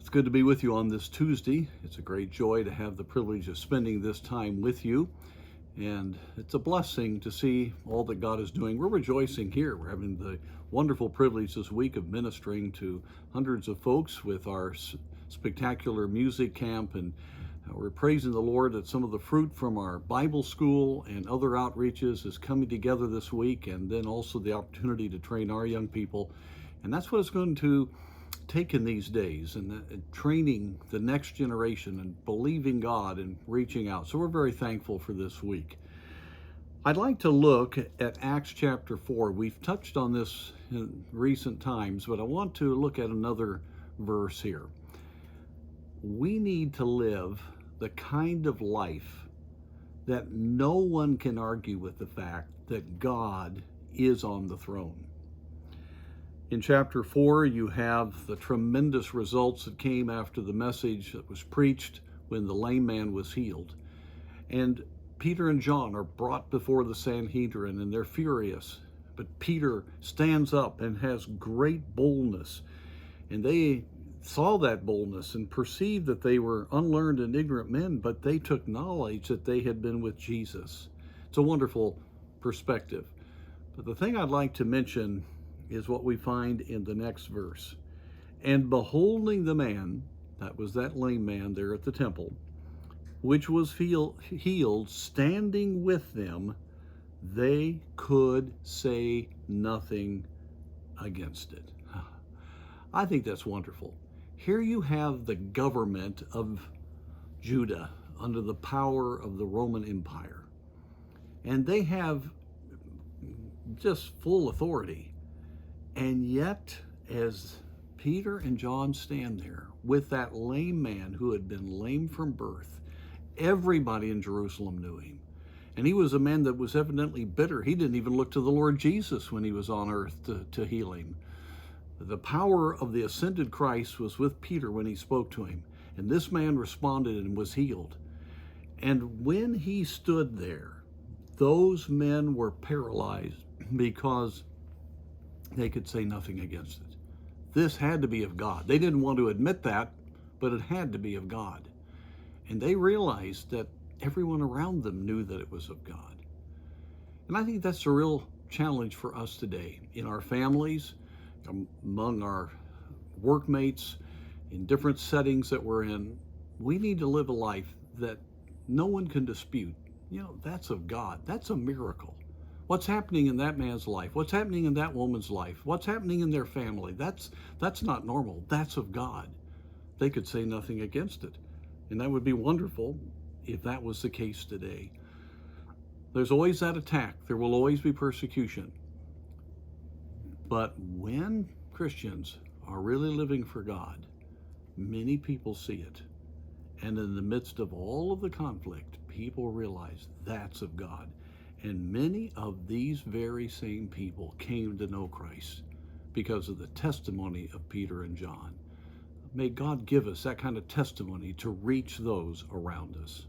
It's good to be with you on this Tuesday. It's a great joy to have the privilege of spending this time with you. And it's a blessing to see all that God is doing. We're rejoicing here. We're having the wonderful privilege this week of ministering to hundreds of folks with our spectacular music camp. And we're praising the Lord that some of the fruit from our Bible school and other outreaches is coming together this week. And then also the opportunity to train our young people. And that's what it's going to take in these days, and training the next generation and believing God and reaching out. So we're very thankful for this week. I'd like to look at Acts chapter 4. We've touched on this in recent times, but I want to look at another verse here. We need to live the kind of life that no one can argue with the fact that God is on the throne. In chapter 4, you have the tremendous results that came after the message that was preached when the lame man was healed. And Peter and John are brought before the Sanhedrin, and they're furious. But Peter stands up and has great boldness. And they saw that boldness and perceived that they were unlearned and ignorant men, but they took knowledge that they had been with Jesus. It's a wonderful perspective. But the thing I'd like to mention is what we find in the next verse. And beholding the man, that was that lame man there at the temple, which was healed, standing with them, they could say nothing against it. I think that's wonderful. Here you have the government of Judah under the power of the Roman Empire. And they have just full authority. And yet, as Peter and John stand there with that lame man who had been lame from birth, everybody in Jerusalem knew him. And he was a man that was evidently bitter. He didn't even look to the Lord Jesus when he was on earth to heal him. The power of the ascended Christ was with Peter when he spoke to him. And this man responded and was healed. And when he stood there, those men were paralyzed because they could say nothing against it. This had to be of God. They didn't want to admit that, but it had to be of God. And they realized that everyone around them knew that it was of God. And I think that's a real challenge for us today in our families, among our workmates, in different settings that we're in. We need to live a life that no one can dispute. That's of God. That's a miracle. What's happening in that man's life? What's happening in that woman's life? What's happening in their family? That's not normal. That's of God. They could say nothing against it. And that would be wonderful if that was the case today. There's always that attack. There will always be persecution. But when Christians are really living for God, many people see it. And in the midst of all of the conflict, people realize that's of God. And many of these very same people came to know Christ because of the testimony of Peter and John. May God give us that kind of testimony to reach those around us.